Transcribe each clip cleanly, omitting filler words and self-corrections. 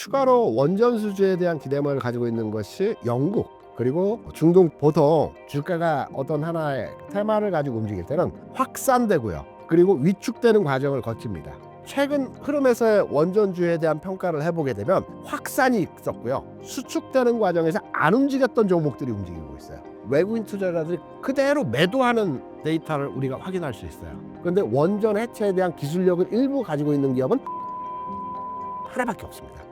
추가로 원전 수주에 대한 기대감을 가지고 있는 것이 영국 그리고 중동. 보통 주가가 어떤 하나의 테마를 가지고 움직일 때는 확산되고요, 그리고 위축되는 과정을 거칩니다. 최근 흐름에서의 원전주에 대한 평가를 해보게 되면 확산이 있었고요, 수축되는 과정에서 안 움직였던 종목들이 움직이고 있어요. 외국인 투자자들이 그대로 매도하는 데이터를 우리가 확인할 수 있어요. 그런데 원전 해체에 대한 기술력을 일부 가지고 있는 기업은 하나밖에 없습니다.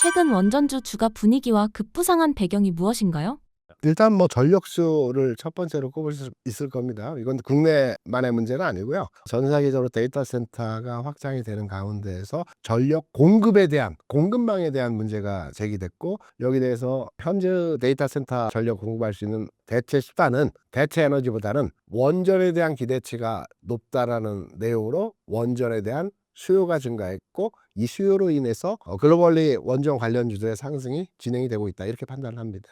최근 원전주 주가 분위기와 급부상한 배경이 무엇인가요? 일단 전력수를 첫 번째로 꼽을 수 있을 겁니다. 이건 국내만의 문제는 아니고요. 전 세계적으로 데이터 센터가 확장이 되는 가운데에서 전력 공급에 대한, 공급망에 대한 문제가 제기됐고, 여기 대해서 현재 데이터 센터 전력 공급할 수 있는 대체 수단은, 대체 에너지보다는 원전에 대한 기대치가 높다라는 내용으로 원전에 대한 수요가 증가했고, 이 수요로 인해서 글로벌리 원전 관련주들의 상승이 진행이 되고 있다, 이렇게 판단을 합니다.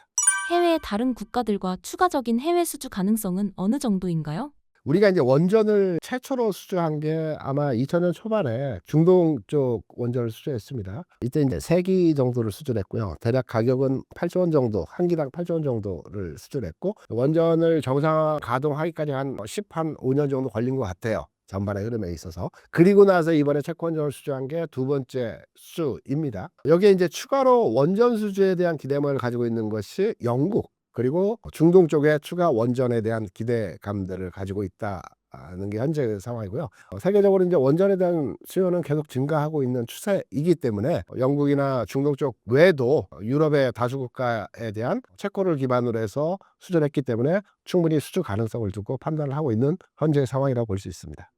해외의 다른 국가들과 추가적인 해외 수주 가능성은 어느 정도인가요? 우리가 이제 원전을 최초로 수주한 게 아마 2000년 초반에 중동 쪽 원전을 수주했습니다. 이때 이제 3기 정도를 수주했고요. 대략 가격은 8조 원 정도, 한 기당 8조 원 정도를 수주했고, 원전을 정상 가동하기까지 한 5년 정도 걸린 것 같아요, 전반의 흐름에 있어서. 그리고 나서 이번에 체코 원전을 수주한 게 두 번째 수주입니다. 여기에 이제 추가로 원전 수주에 대한 기대감을 가지고 있는 것이 영국 그리고 중동 쪽에 추가 원전에 대한 기대감들을 가지고 있다는 게 현재 상황이고요. 세계적으로 이제 원전에 대한 수요는 계속 증가하고 있는 추세이기 때문에 영국이나 중동 쪽 외에도 유럽의 다수 국가에 대한 체코를 기반으로 해서 수주했기 때문에 충분히 수주 가능성을 두고 판단을 하고 있는 현재 상황이라고 볼 수 있습니다.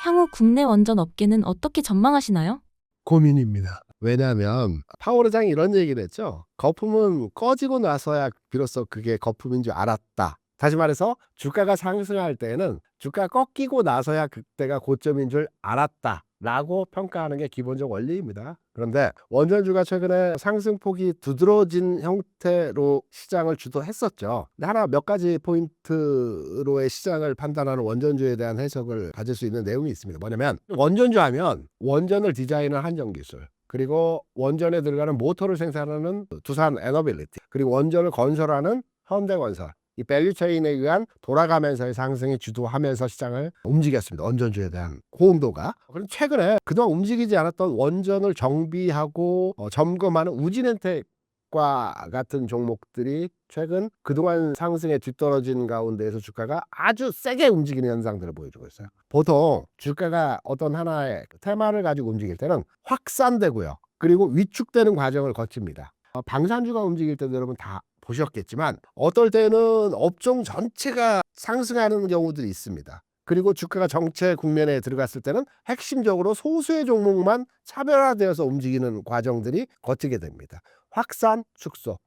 향후 국내 원전 업계는 어떻게 전망하시나요? 고민입니다. 왜냐하면 파월 의장이 이런 얘기를 했죠. 거품은 꺼지고 나서야 비로소 그게 거품인 줄 알았다. 다시 말해서 주가가 상승할 때는 주가가 꺾이고 나서야 그때가 고점인 줄 알았다 라고 평가하는 게 기본적 원리입니다. 그런데 원전주가 최근에 상승폭이 두드러진 형태로 시장을 주도했었죠. 근데 하나 몇 가지 포인트로의 시장을 판단하는 원전주에 대한 해석을 가질 수 있는 내용이 있습니다. 뭐냐면, 원전주 하면 원전을 디자인한 한전기술, 그리고 원전에 들어가는 모터를 생산하는 두산 에너빌리티, 그리고 원전을 건설하는 현대건설, 이 밸류체인에 의한 돌아가면서의 상승이 주도하면서 시장을 움직였습니다. 원전주에 대한 호응도가. 그럼 최근에 그동안 움직이지 않았던 원전을 정비하고 점검하는 우진엔텍과 같은 종목들이 최근 그동안 상승에 뒤떨어진 가운데에서 주가가 아주 세게 움직이는 현상들을 보여주고 있어요. 보통 주가가 어떤 하나의 테마를 가지고 움직일 때는 확산되고요, 그리고 위축되는 과정을 거칩니다. 방산주가 움직일 때도 여러분 다 보셨겠지만 어떨 때는 업종 전체가 상승하는 경우들이 있습니다. 그리고 주가가 정체 국면에 들어갔을 때는 핵심적으로 소수의 종목만 차별화되어서 움직이는 과정들이 거치게 됩니다. 확산 축소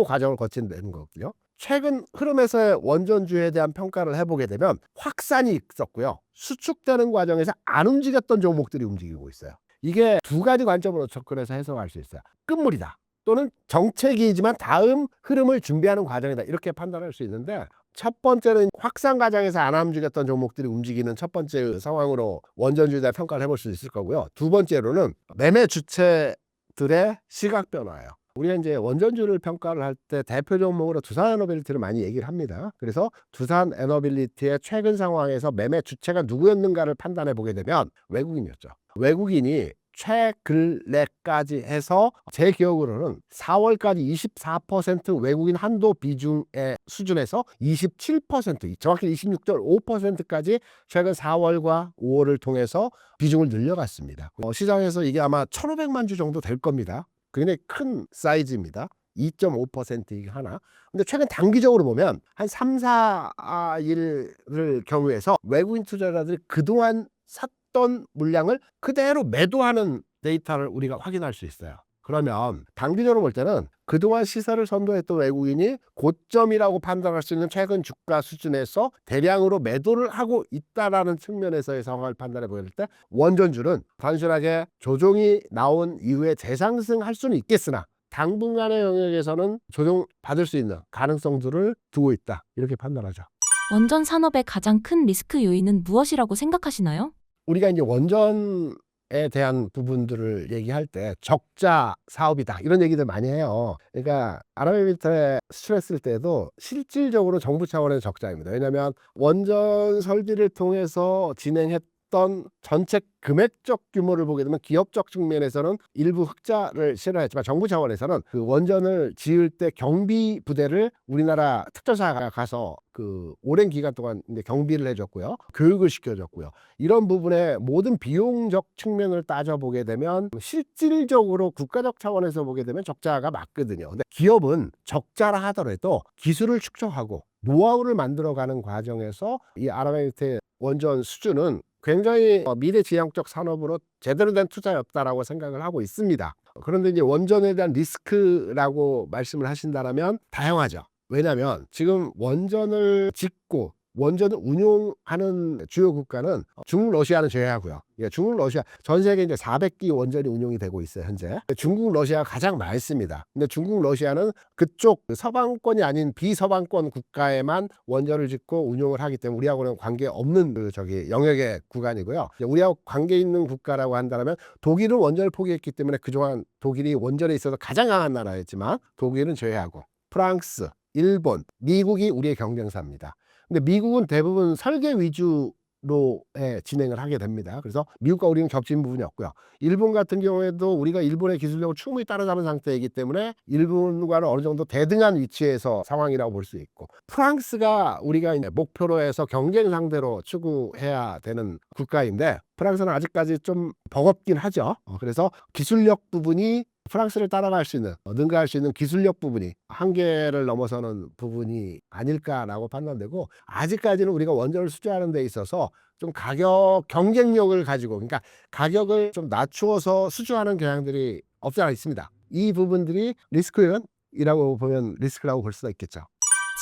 과정을 거친다는 거고요. 최근 흐름에서의 원전주에 대한 평가를 해보게 되면 확산이 있었고요, 수축되는 과정에서 안 움직였던 종목들이 움직이고 있어요. 이게 두 가지 관점으로 접근해서 해석할 수 있어요. 끝물이다, 또는 정책이지만 다음 흐름을 준비하는 과정이다, 이렇게 판단할 수 있는데, 첫 번째는 확산 과정에서 안 움직였던 종목들이 움직이는 첫 번째 상황으로 원전주에 대한 평가를 해볼 수 있을 거고요. 두 번째로는 매매 주체들의 시각 변화예요. 우리가 이제 원전주를 평가를 할 때 대표 종목으로 두산 에너빌리티를 많이 얘기를 합니다. 그래서 두산 에너빌리티의 최근 상황에서 매매 주체가 누구였는가를 판단해 보게 되면 외국인이었죠. 외국인이 최근래까지 해서 제 기억으로는 4월까지 24% 외국인 한도 비중의 수준에서 27%, 정확히 26.5%까지 최근 4월과 5월을 통해서 비중을 늘려갔습니다. 시장에서 이게 아마 1,500만 주 정도 될 겁니다. 굉장히 큰 사이즈입니다. 2.5% 하나. 근데 최근 단기적으로 보면 한 3, 4일을 경우에서 외국인 투자자들이 그동안 샀던 물량을 그대로 매도하는 데이터를 우리가 확인할 수 있어요. 그러면 단기적으로 볼 때는 그동안 시세를 선도했던 외국인이 고점이라고 판단할 수 있는 최근 주가 수준에서 대량으로 매도를 하고 있다라는 측면에서의 상황을 판단해 보일 때, 원전주는 단순하게 조정이 나온 이후에 재상승할 수는 있겠으나 당분간의 영역에서는 조정받을 수 있는 가능성들을 두고 있다, 이렇게 판단하죠. 원전 산업의 가장 큰 리스크 요인은 무엇이라고 생각하시나요? 우리가 이제 원전에 대한 부분들을 얘기할 때 적자 사업이다 이런 얘기들 많이 해요. 그러니까 아랍에미리트에 수출했을 때도 실질적으로 정부 차원의 적자입니다. 왜냐하면 원전 설비를 통해서 진행했던 전체 금액적 규모를 보게 되면 기업적 측면에서는 일부 흑자를 실현했지만 정부 차원에서는 그 원전을 지을 때 경비 부대를 우리나라 특전사가 가서 그 오랜 기간 동안 이제 경비를 해줬고요, 교육을 시켜줬고요. 이런 부분의 모든 비용적 측면을 따져보게 되면 실질적으로 국가적 차원에서 보게 되면 적자가 맞거든요. 근데 기업은 적자라 하더라도 기술을 축적하고 노하우를 만들어가는 과정에서 이 아랍에미리트의 원전 수주는 굉장히 미래지향적 산업으로 제대로 된 투자였다라고 생각을 하고 있습니다. 그런데 이제 원전에 대한 리스크라고 말씀을 하신다면 다양하죠. 왜냐하면 지금 원전을 짓고 원전을 운용하는 주요 국가는 중국, 러시아는 제외하고요. 예, 중국, 러시아 전 세계 이제 400기 원전이 운용이 되고 있어요 현재. 중국, 러시아가 가장 많습니다. 근데 중국, 러시아는 그쪽 서방권이 아닌 비서방권 국가에만 원전을 짓고 운용을 하기 때문에 우리하고는 관계 없는 그 저기 영역의 구간이고요. 우리하고 관계 있는 국가라고 한다면 독일은 원전을 포기했기 때문에 그동안 독일이 원전에 있어서 가장 강한 나라였지만 독일은 제외하고 프랑스, 일본, 미국이 우리의 경쟁사입니다. 근데 미국은 대부분 설계 위주로 진행을 하게 됩니다. 그래서 미국과 우리는 겹친 부분이 없고요. 일본 같은 경우에도 우리가 일본의 기술력을 충분히 따라잡은 상태이기 때문에 일본과는 어느 정도 대등한 위치에서 상황이라고 볼 수 있고, 프랑스가 우리가 이제 목표로 해서 경쟁 상대로 추구해야 되는 국가인데 프랑스는 아직까지 좀 버겁긴 하죠. 그래서 기술력 부분이 프랑스를 따라갈 수 있는 능가할 수 있는 기술력 부분이 한계를 넘어서는 부분이 아닐까라고 판단되고, 아직까지는 우리가 원전을 수주하는 데 있어서 좀 가격 경쟁력을 가지고, 그러니까 가격을 좀 낮추어서 수주하는 경향들이 없지 않아 있습니다. 이 부분들이 리스크이라고 보면 리스크라고 볼 수가 있겠죠.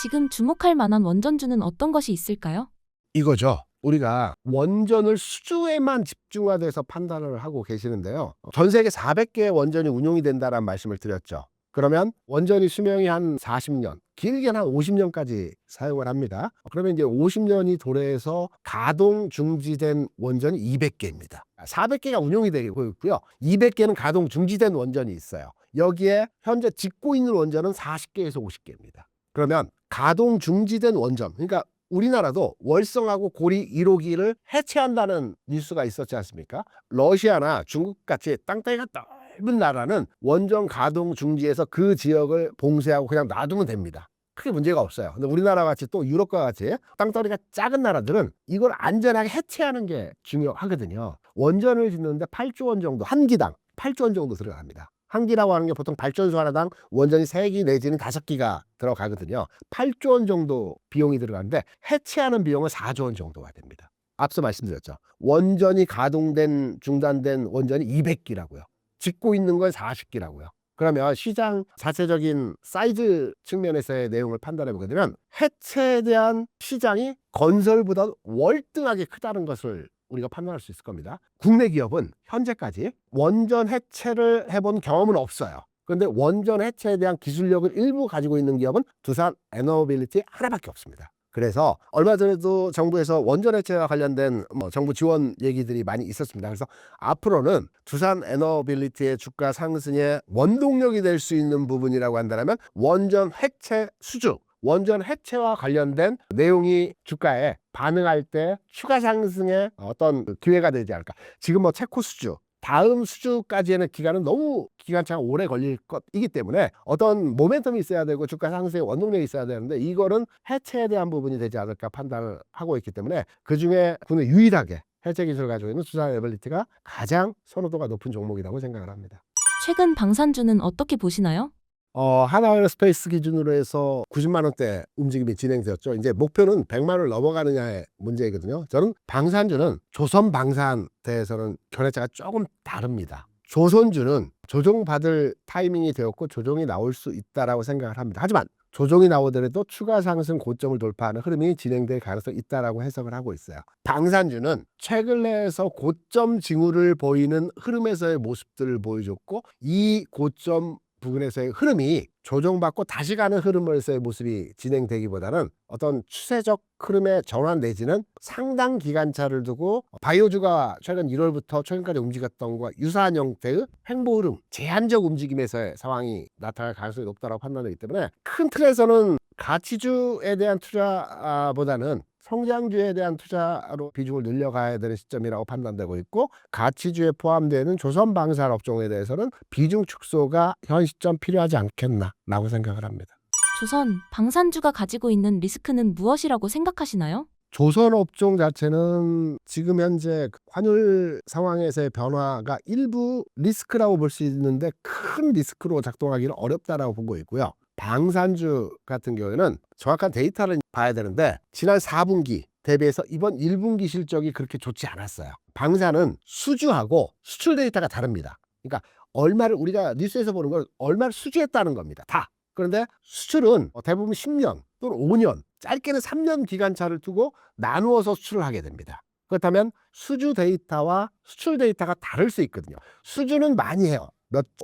지금 주목할 만한 원전주는 어떤 것이 있을까요? 이거죠. 우리가 원전을 수주에만 집중화돼서 판단을 하고 계시는데요. 전 세계 400개의 원전이 운용이 된다는 말씀을 드렸죠. 그러면 원전이 수명이 한 40년, 길게는 한 50년까지 사용을 합니다. 그러면 이제 50년이 도래해서 가동 중지된 원전이 200개입니다. 400개가 운용이 되고 있고요. 200개는 가동 중지된 원전이 있어요. 여기에 현재 짓고 있는 원전은 40개에서 50개입니다. 그러면 가동 중지된 원전, 그러니까 우리나라도 월성하고 고리 1호기를 해체한다는 뉴스가 있었지 않습니까? 러시아나 중국같이 땅덩이가 넓은 나라는 원전 가동 중지에서 그 지역을 봉쇄하고 그냥 놔두면 됩니다. 크게 문제가 없어요. 근데 우리나라 같이 또 유럽과 같이 땅덩이가 작은 나라들은 이걸 안전하게 해체하는 게 중요하거든요. 원전을 짓는데 8조 원 정도, 한 기당 8조 원 정도 들어갑니다. 한 기라고 하는 게 보통 발전소 하나당 원전이 3기 내지는 5기가 들어가거든요. 8조 원 정도 비용이 들어가는데 해체하는 비용은 4조 원 정도가 됩니다. 앞서 말씀드렸죠. 원전이 가동된 중단된 원전이 200기라고요. 짓고 있는 건 40기라고요. 그러면 시장 자체적인 사이즈 측면에서의 내용을 판단해 보게 되면 해체에 대한 시장이 건설보다 월등하게 크다는 것을 우리가 판단할 수 있을 겁니다. 국내 기업은 현재까지 원전 해체를 해본 경험은 없어요. 그런데 원전 해체에 대한 기술력을 일부 가지고 있는 기업은 두산 에너빌리티 하나밖에 없습니다. 그래서 얼마 전에도 정부에서 원전 해체와 관련된 정부 지원 얘기들이 많이 있었습니다. 그래서 앞으로는 두산 에너빌리티의 주가 상승의 원동력이 될 수 있는 부분이라고 한다면 원전 해체 수주, 원전 해체와 관련된 내용이 주가에 반응할 때 추가 상승의 어떤 기회가 되지 않을까. 지금 체코 수주, 다음 수주까지의 기간은 너무 기간차가 오래 걸릴 것이기 때문에 어떤 모멘텀이 있어야 되고 주가 상승의 원동력이 있어야 되는데 이거는 해체에 대한 부분이 되지 않을까 판단을 하고 있기 때문에 그중에 국내 유일하게 해체 기술을 가지고 있는 두산 에너빌리티가 가장 선호도가 높은 종목이라고 생각을 합니다. 최근 방산주는 어떻게 보시나요? 하나에어스페이스 기준으로 해서 90만 원대 움직임이 진행되었죠. 이제 목표는 100만 원을 넘어가느냐의 문제이거든요. 저는 방산주는 조선방산대에서는 견해차가 조금 다릅니다. 조선주는 조정받을 타이밍이 되었고 조정이 나올 수 있다라고 생각을 합니다. 하지만 조정이 나오더라도 추가 상승 고점을 돌파하는 흐름이 진행될 가능성이 있다라고 해석을 하고 있어요. 방산주는 최근 내에서 고점 징후를 보이는 흐름에서의 모습들을 보여줬고 이 고점 부근에서의 흐름이 조정받고 다시 가는 흐름에서의 모습이 진행되기보다는 어떤 추세적 흐름의 전환 내지는 상당 기간차를 두고 바이오주가 최근 1월부터 최근까지 움직였던 것과 유사한 형태의 횡보 흐름, 제한적 움직임에서의 상황이 나타날 가능성이 높다고 판단되기 때문에 큰 틀에서는 가치주에 대한 투자보다는 성장주에 대한 투자로 비중을 늘려가야 되는 시점이라고 판단되고 있고, 가치주에 포함되는 조선방산업종에 대해서는 비중 축소가 현 시점 필요하지 않겠나라고 생각을 합니다. 조선, 방산주가 가지고 있는 리스크는 무엇이라고 생각하시나요? 조선업종 자체는 지금 현재 환율 상황에서의 변화가 일부 리스크라고 볼 수 있는데 큰 리스크로 작동하기는 어렵다라고 보고 있고요. 방산주 같은 경우에는 정확한 데이터를 봐야 되는데 지난 4분기 대비해서 이번 1분기 실적이 그렇게 좋지 않았어요. 방산은 수주하고 수출 데이터가 다릅니다. 그러니까 얼마를, 우리가 뉴스에서 보는 걸 얼마를 수주했다는 겁니다. 다. 그런데 수출은 대부분 10년 또는 5년, 짧게는 3년 기간차를 두고 나누어서 수출을 하게 됩니다. 그렇다면 수주 데이터와 수출 데이터가 다를 수 있거든요. 수주는 많이 해요.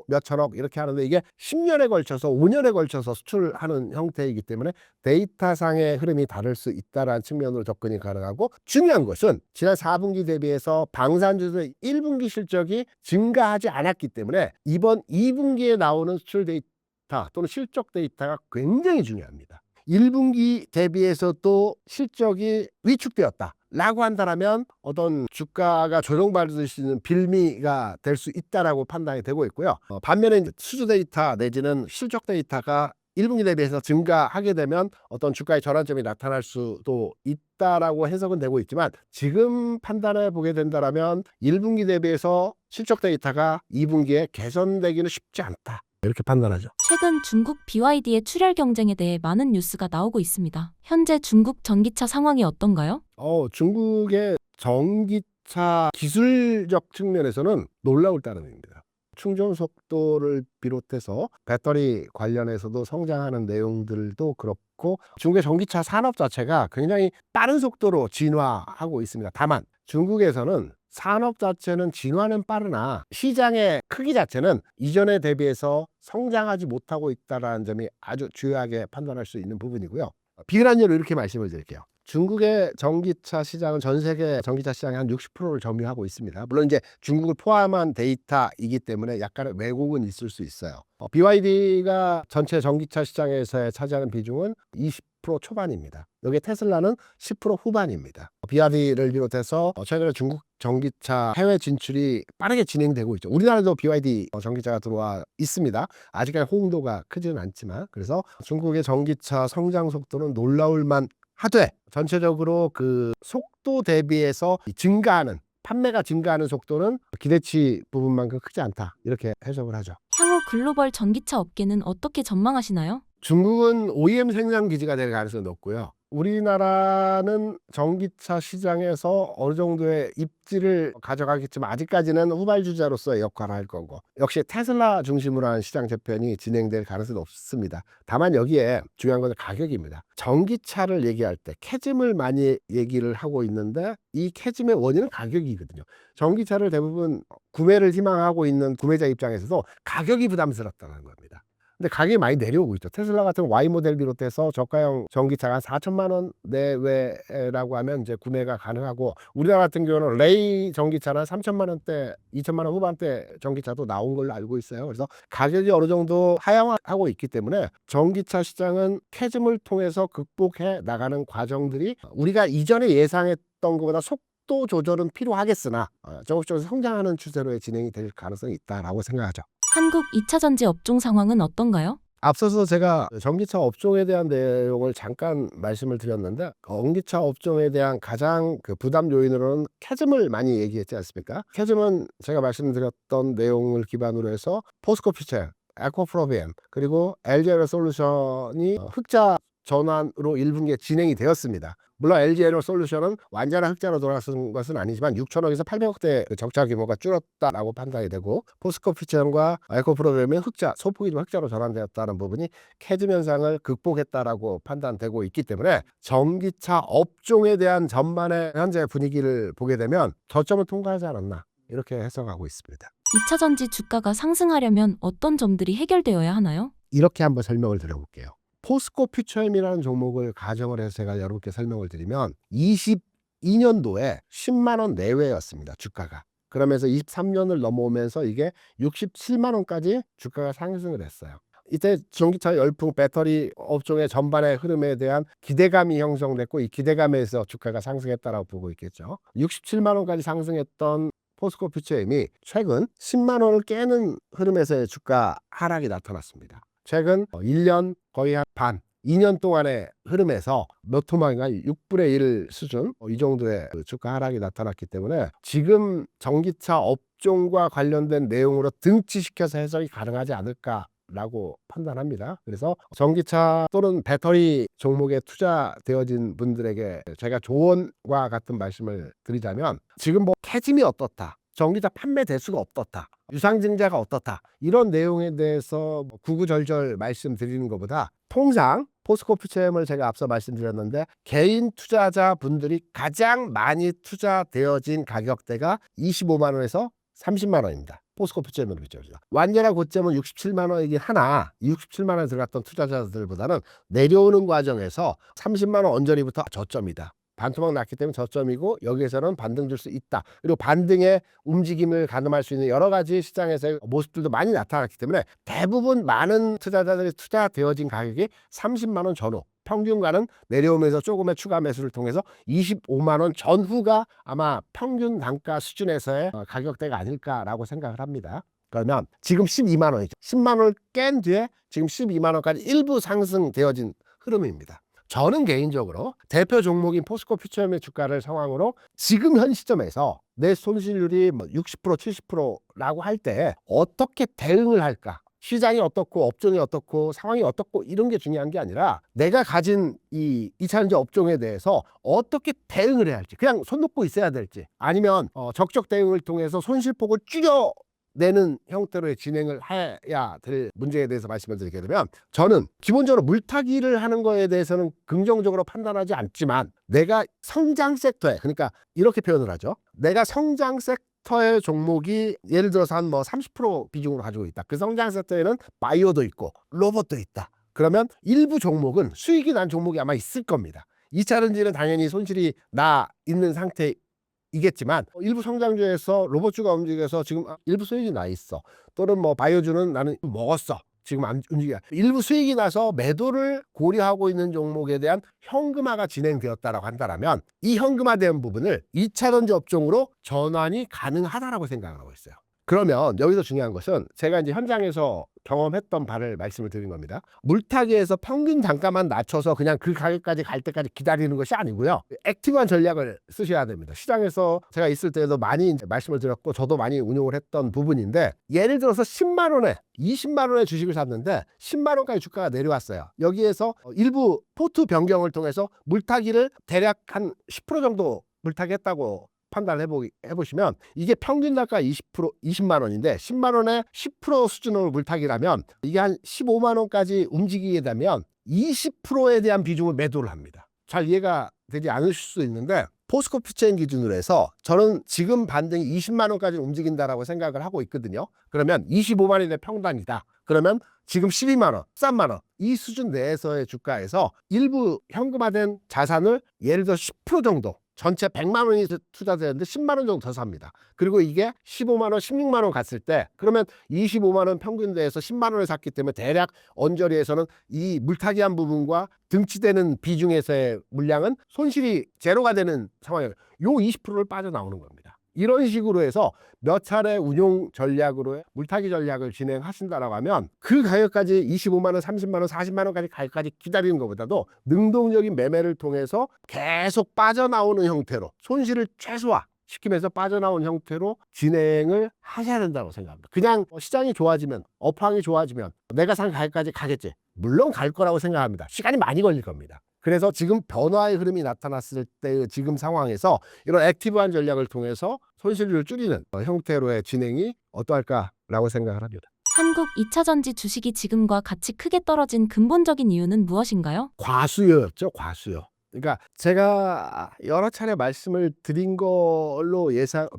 몇 천억 이렇게 하는데 이게 10년에 걸쳐서 5년에 걸쳐서 수출하는 형태이기 때문에 데이터상의 흐름이 다를 수 있다는 측면으로 접근이 가능하고, 중요한 것은 지난 4분기 대비해서 방산주의 1분기 실적이 증가하지 않았기 때문에 이번 2분기에 나오는 수출 데이터 또는 실적 데이터가 굉장히 중요합니다. 1분기 대비해서 또 실적이 위축되었다 라고 한다면 어떤 주가가 조정받을 수 있는 빌미가 될 수 있다라고 판단이 되고 있고요. 반면에 수주 데이터 내지는 실적 데이터가 1분기 대비해서 증가하게 되면 어떤 주가의 전환점이 나타날 수도 있다라고 해석은 되고 있지만, 지금 판단해 보게 된다면 1분기 대비해서 실적 데이터가 2분기에 개선되기는 쉽지 않다, 이렇게 판단하죠. 최근 중국 BYD의 출혈 경쟁에 대해 많은 뉴스가 나오고 있습니다. 현재 중국 전기차 상황이 어떤가요? 중국의 전기차 기술적 측면에서는 놀라울 따름입니다. 충전 속도를 비롯해서 배터리 관련해서도 성장하는 내용들도 그렇고, 중국의 전기차 산업 자체가 굉장히 빠른 속도로 진화하고 있습니다. 다만 중국에서는 산업 자체는 진화는 빠르나 시장의 크기 자체는 이전에 대비해서 성장하지 못하고 있다는 점이 아주 중요하게 판단할 수 있는 부분이고요. 비슷한 예로 이렇게 말씀을 드릴게요. 중국의 전기차 시장은 전 세계 전기차 시장의 한 60%를 점유하고 있습니다. 물론 이제 중국을 포함한 데이터이기 때문에 약간의 왜곡은 있을 수 있어요. BYD가 전체 전기차 시장에서 차지하는 비중은 20% 초반입니다. 여기 테슬라는 10% 후반입니다. BYD를 비롯해서 최근에 중국 전기차 해외 진출이 빠르게 진행되고 있죠. 우리나라도 BYD 전기차가 들어와 있습니다. 아직까지 호응도가 크지는 않지만, 그래서 중국의 전기차 성장 속도는 놀라울 만 하되 전체적으로 그 속도 대비해서 증가하는, 판매가 증가하는 속도는 기대치 부분만큼 크지 않다, 이렇게 해석을 하죠. 향후 글로벌 전기차 업계는 어떻게 전망하시나요? 중국은 OEM 생산 기지가 될 가능성이 높고요. 우리나라는 전기차 시장에서 어느 정도의 입지를 가져가겠지만 아직까지는 후발주자로서의 역할을 할 거고, 역시 테슬라 중심으로 한 시장 재편이 진행될 가능성이 높습니다. 다만 여기에 중요한 것은 가격입니다. 전기차를 얘기할 때 캐즘을 많이 얘기를 하고 있는데 이 캐즘의 원인은 가격이거든요. 전기차를 대부분 구매를 희망하고 있는 구매자 입장에서도 가격이 부담스럽다는 겁니다. 근데 가격이 많이 내려오고 있죠. 테슬라 같은 Y 모델 비롯해서 저가형 전기차가 한 4천만 원 내외라고 하면 이제 구매가 가능하고, 우리나라 같은 경우는 레이 전기차는 3천만 원대, 2천만 원 후반대 전기차도 나온 걸로 알고 있어요. 그래서 가격이 어느 정도 하향하고 있기 때문에 전기차 시장은 캐즘을 통해서 극복해 나가는 과정들이 우리가 이전에 예상했던 것보다 속도 조절은 필요하겠으나 적극적으로 성장하는 추세로 진행이 될 가능성이 있다라고 생각하죠. 한국 2차 전지 업종 상황은 어떤가요? 앞서서 제가 전기차 업종에 대한 내용을 잠깐 말씀을 드렸는데, 전기차 업종에 대한 가장 부담 요인으로는 캐즘을 많이 얘기했지 않습니까? 캐즘은 제가 말씀드렸던 내용을 기반으로 해서 포스코 퓨처, 에코프로비엠, 그리고 LG에너솔루션이 흑자 전환으로 1분기에 진행이 되었습니다. 물론 LG에너솔루션은 완전한 흑자로 돌아선 것은 아니지만 6천억에서 800억대 적자 규모가 줄었다라고 판단이 되고, 포스코피처과 에코프로비엠의 흑자, 소폭이 흑자로 전환되었다는 부분이 캐즘 현상을 극복했다라고 판단되고 있기 때문에 전기차 업종에 대한 전반의 현재 분위기를 보게 되면 저점을 통과하지 않았나, 이렇게 해석하고 있습니다. 2차 전지 주가가 상승하려면 어떤 점들이 해결되어야 하나요? 이렇게 한번 설명을 드려볼게요. 포스코 퓨처엠이라는 종목을 가정을 해서 제가 여러분께 설명을 드리면 22년도에 10만 원 내외였습니다. 주가가. 그러면서 23년을 넘어오면서 이게 67만 원까지 주가가 상승을 했어요. 이때 전기차 열풍 배터리 업종의 전반의 흐름에 대한 기대감이 형성됐고 이 기대감에서 주가가 상승했다라고 보고 있겠죠. 67만 원까지 상승했던 포스코 퓨처엠이 최근 10만 원을 깨는 흐름에서의 주가 하락이 나타났습니다. 최근 1년 거의 한 반, 2년 동안의 흐름에서 몇 토막인가 6분의 1 수준 이 정도의 주가 하락이 나타났기 때문에 지금 전기차 업종과 관련된 내용으로 등치시켜서 해석이 가능하지 않을까라고 판단합니다. 그래서 전기차 또는 배터리 종목에 투자되어진 분들에게 제가 조언과 같은 말씀을 드리자면 지금 뭐 캐즘이 어떻다, 전기차 판매 대수가 어떻다, 유상증자가 어떻다 이런 내용에 대해서 구구절절 말씀드리는 것보다 통상 포스코 퓨처엠을 제가 앞서 말씀드렸는데 개인 투자자 분들이 가장 많이 투자되어진 가격대가 25만 원에서 30만 원입니다. 포스코 퓨처엠으로 비춰서 완전한 고점은 67만 원이긴 하나 67만 원에 들어갔던 투자자들보다는 내려오는 과정에서 30만 원 언저리부터 저점이다. 반토막 났기 때문에 저점이고 여기에서는 반등 줄 수 있다. 그리고 반등의 움직임을 가늠할 수 있는 여러 가지 시장에서의 모습들도 많이 나타났기 때문에 대부분 많은 투자자들이 투자되어진 가격이 30만 원 전후, 평균가는 내려오면서 조금의 추가 매수를 통해서 25만 원 전후가 아마 평균 단가 수준에서의 가격대가 아닐까라고 생각을 합니다. 그러면 지금 12만 원이죠. 10만 원을 깬 뒤에 지금 12만 원까지 일부 상승되어진 흐름입니다. 저는 개인적으로 대표 종목인 포스코 퓨처엠의 주가를 상황으로 지금 현 시점에서 내 손실률이 60% 70%라고 할 때 어떻게 대응을 할까? 시장이 어떻고 업종이 어떻고 상황이 어떻고 이런 게 중요한 게 아니라 내가 가진 이 2차전지 업종에 대해서 어떻게 대응을 해야 할지, 그냥 손 놓고 있어야 될지 아니면 적적 대응을 통해서 손실폭을 줄여내는 형태로의 진행을 해야 될 문제에 대해서 말씀을 드리게 되면 저는 기본적으로 물타기를 하는 거에 대해서는 긍정적으로 판단하지 않지만 내가 성장 섹터에, 그러니까 이렇게 표현을 하죠. 내가 성장 섹터의 종목이 예를 들어서 한 30% 비중으로 가지고 있다. 그 성장 섹터에는 바이오도 있고 로봇도 있다. 그러면 일부 종목은 수익이 난 종목이 아마 있을 겁니다. 2차전지는 당연히 손실이 나 있는 상태이겠지만 일부 성장주에서 로봇주가 움직여서 지금 일부 수익이 나 있어. 또는 바이오주는 나는 먹었어. 지금 안 움직여. 일부 수익이 나서 매도를 고려하고 있는 종목에 대한 현금화가 진행되었다라고 한다면 이 현금화된 부분을 2차전지 업종으로 전환이 가능하다라고 생각을 하고 있어요. 그러면 여기서 중요한 것은 제가 이제 현장에서 경험했던 바를 말씀을 드린 겁니다. 물타기에서 평균 단가만 낮춰서 그냥 그 가격까지 갈 때까지 기다리는 것이 아니고요. 액티브한 전략을 쓰셔야 됩니다. 시장에서 제가 있을 때도 많이 말씀을 드렸고 저도 많이 운용을 했던 부분인데 예를 들어서 10만 원에 20만 원의 주식을 샀는데 10만 원까지 주가가 내려왔어요. 여기에서 일부 포트 변경을 통해서 물타기를 대략 한 10% 정도 물타기했다고 판단을 해보시면 이게 평균 단가 20만 원인데 10만 원에 10% 수준으로 물타기라면 이게 한 15만 원까지 움직이게 되면 20%에 대한 비중을 매도를 합니다. 잘 이해가 되지 않으실 수 있는데 포스코 퓨처엠 기준으로 해서 저는 지금 반등이 20만 원까지 움직인다라고 생각을 하고 있거든요. 그러면 25만 원의 평단이다. 그러면 지금 12만 원, 13만 원 이 수준 내에서의 주가에서 일부 현금화된 자산을 예를 들어 10% 정도 전체 100만 원이 투자되는데 10만 원 정도 더 삽니다. 그리고 이게 15만 원, 16만 원 갔을 때 그러면 25만 원 평균대에서 10만 원을 샀기 때문에 대략 언저리에서는 이 물타기한 부분과 등치되는 비중에서의 물량은 손실이 제로가 되는 상황이에요. 요 20%를 빠져나오는 겁니다. 이런 식으로 해서 몇 차례 운용 전략으로 물타기 전략을 진행하신다라고 하면 그 가격까지 25만 원, 30만 원, 40만 원까지 가격까지 기다리는 것보다도 능동적인 매매를 통해서 계속 빠져나오는 형태로 손실을 최소화시키면서 빠져나온 형태로 진행을 하셔야 된다고 생각합니다. 그냥 시장이 좋아지면 업황이 좋아지면 내가 산 가격까지 가겠지. 물론 갈 거라고 생각합니다. 시간이 많이 걸릴 겁니다. 그래서 지금 변화의 흐름이 나타났을 때 지금 상황에서 이런 액티브한 전략을 통해서 손실률을 줄이는 형태로의 진행이 어떠할까라고 생각을 합니다. 한국 2차전지 주식이 지금과 같이 크게 떨어진 근본적인 이유는 무엇인가요? 과수요였죠. 과수요. 그러니까 제가 여러 차례 말씀을 드린 걸로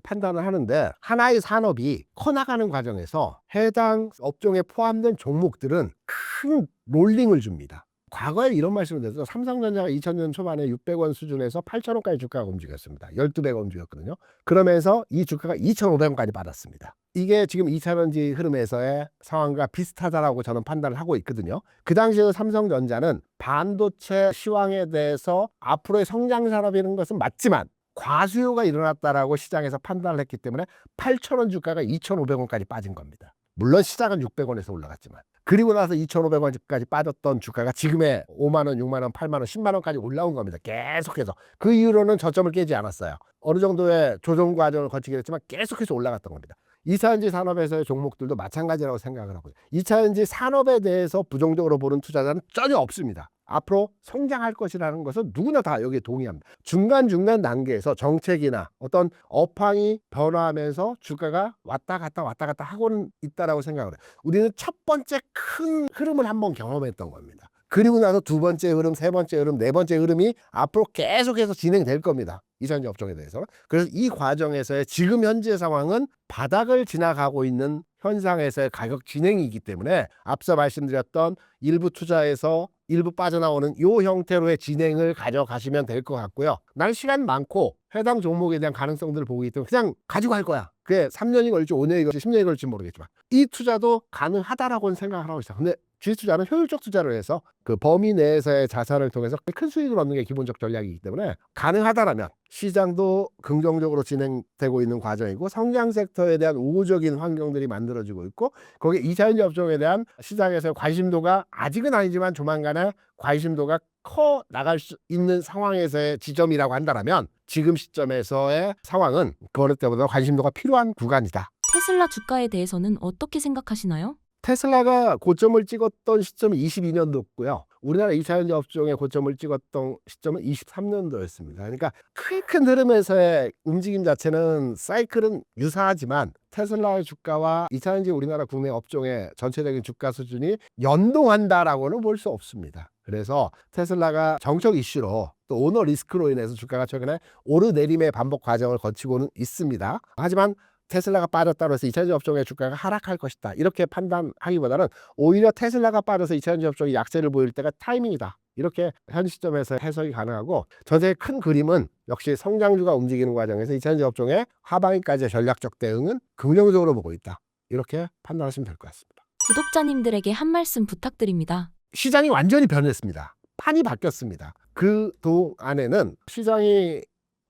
판단을 하는데 하나의 산업이 커나가는 과정에서 해당 업종에 포함된 종목들은 큰 롤링을 줍니다. 과거에 이런 말씀을 드렸죠. 삼성전자가 2000년 초반에 600원 수준에서 8,000원까지 주가가 움직였습니다. 12배가 움직였거든요. 그러면서 이 주가가 2,500원까지 빠졌습니다. 이게 지금 2차전지 흐름에서의 상황과 비슷하다라고 저는 판단을 하고 있거든요. 그 당시에 삼성전자는 반도체 시황에 대해서 앞으로의 성장 산업이라는 것은 맞지만 과수요가 일어났다라고 시장에서 판단을 했기 때문에 8,000원 주가가 2,500원까지 빠진 겁니다. 물론 시작은 600원에서 올라갔지만 그리고 나서 2,500원까지 빠졌던 주가가 지금의 5만 원, 6만 원, 8만 원, 10만 원까지 올라온 겁니다. 계속해서. 그 이후로는 저점을 깨지 않았어요. 어느 정도의 조정 과정을 거치게 됐지만 계속해서 올라갔던 겁니다. 2차전지 산업에서의 종목들도 마찬가지라고 생각을 하고요. 2차전지 산업에 대해서 부정적으로 보는 투자자는 전혀 없습니다. 앞으로 성장할 것이라는 것은 누구나 다 여기에 동의합니다. 중간중간 단계에서 정책이나 어떤 업황이 변화하면서 주가가 왔다 갔다 하고는 있다라고 생각을 해요. 우리는 첫 번째 큰 흐름을 한번 경험했던 겁니다. 그리고 나서 두 번째 흐름, 세 번째 흐름, 네 번째 흐름이 앞으로 계속해서 진행될 겁니다. 이산지 업종에 대해서. 그래서 이 과정에서의 지금 현재 상황은 바닥을 지나가고 있는 현상에서의 가격 진행이기 때문에 앞서 말씀드렸던 일부 투자에서 일부 빠져나오는 이 형태로의 진행을 가져가시면 될 것 같고요. 난 시간 많고 해당 종목에 대한 가능성들을 보기 때문에 그냥 가지고 갈 거야. 그게 3년이 걸릴지 5년이 걸릴지 10년이 걸릴지 모르겠지만 이 투자도 가능하다라고는 생각을 하고 있어요. 근데 주식투자는 효율적 투자를 해서 그 범위 내에서의 자산을 통해서 큰 수익을 얻는 게 기본적 전략이기 때문에 가능하다라면 시장도 긍정적으로 진행되고 있는 과정이고 성장 섹터에 대한 우호적인 환경들이 만들어지고 있고 거기에 2차전지 업종에 대한 시장에서의 관심도가 아직은 아니지만 조만간에 관심도가 커 나갈 수 있는 상황에서의 지점이라고 한다면 지금 시점에서의 상황은 그 어느 때보다 관심도가 필요한 구간이다. 테슬라 주가에 대해서는 어떻게 생각하시나요? 테슬라가 고점을 찍었던 시점이 22년도였고요. 우리나라 2차전지 업종의 고점을 찍었던 시점은 23년도였습니다. 그러니까 큰 흐름에서의 움직임 자체는 사이클은 유사하지만 테슬라의 주가와 2차전지 우리나라 국내 업종의 전체적인 주가 수준이 연동한다라고는 볼 수 없습니다. 그래서 테슬라가 정책 이슈로 또 오너 리스크로 인해서 주가가 최근에 오르내림의 반복 과정을 거치고는 있습니다. 하지만 테슬라가 빠졌다고 해서 2차전지 업종의 주가가 하락할 것이다. 이렇게 판단하기보다는 오히려 테슬라가 빠져서 2차전지 업종이 약세를 보일 때가 타이밍이다. 이렇게 현 시점에서 해석이 가능하고 전체의 큰 그림은 역시 성장주가 움직이는 과정에서 2차전지 업종의 하반기까지의 전략적 대응은 긍정적으로 보고 있다. 이렇게 판단하시면 될 것 같습니다. 구독자님들에게 한 말씀 부탁드립니다. 시장이 완전히 변했습니다. 판이 바뀌었습니다. 그 동안에는 시장이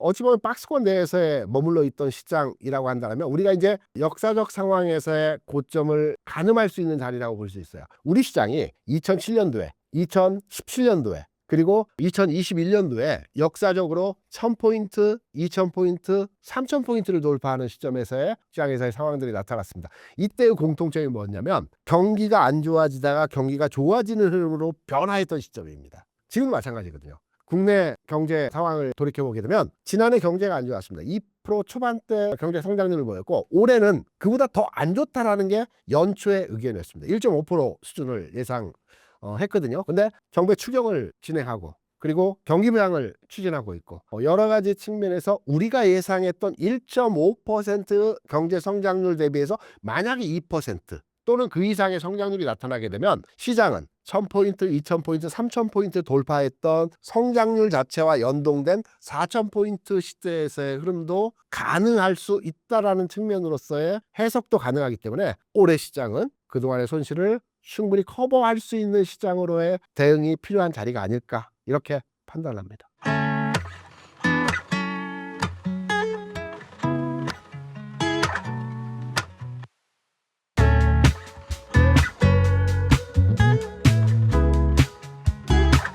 어찌 보면 박스권 내에서의 머물러 있던 시장이라고 한다면 우리가 이제 역사적 상황에서의 고점을 가늠할 수 있는 자리라고 볼 수 있어요. 우리 시장이 2007년도에 2017년도에 그리고 2021년도에 역사적으로 1000포인트, 2000포인트, 3000포인트를 돌파하는 시점에서의 시장에서의 상황들이 나타났습니다. 이때의 공통점이 뭐냐면 경기가 안 좋아지다가 경기가 좋아지는 흐름으로 변화했던 시점입니다. 지금도 마찬가지거든요. 국내 경제 상황을 돌이켜보게 되면 지난해 경제가 안 좋았습니다. 2% 초반대 경제 성장률을 보였고 올해는 그보다 더 안 좋다라는 게 연초의 의견이었습니다. 1.5% 수준을 예상했거든요. 근데 정부의 추경을 진행하고 그리고 경기 부양을 추진하고 있고 여러 가지 측면에서 우리가 예상했던 1.5% 경제 성장률 대비해서 만약에 2% 또는 그 이상의 성장률이 나타나게 되면 시장은 1000포인트, 2000포인트, 3000포인트 돌파했던 성장률 자체와 연동된 4000포인트 시대에서의 흐름도 가능할 수 있다라는 측면으로서의 해석도 가능하기 때문에 올해 시장은 그동안의 손실을 충분히 커버할 수 있는 시장으로의 대응이 필요한 자리가 아닐까 이렇게 판단합니다.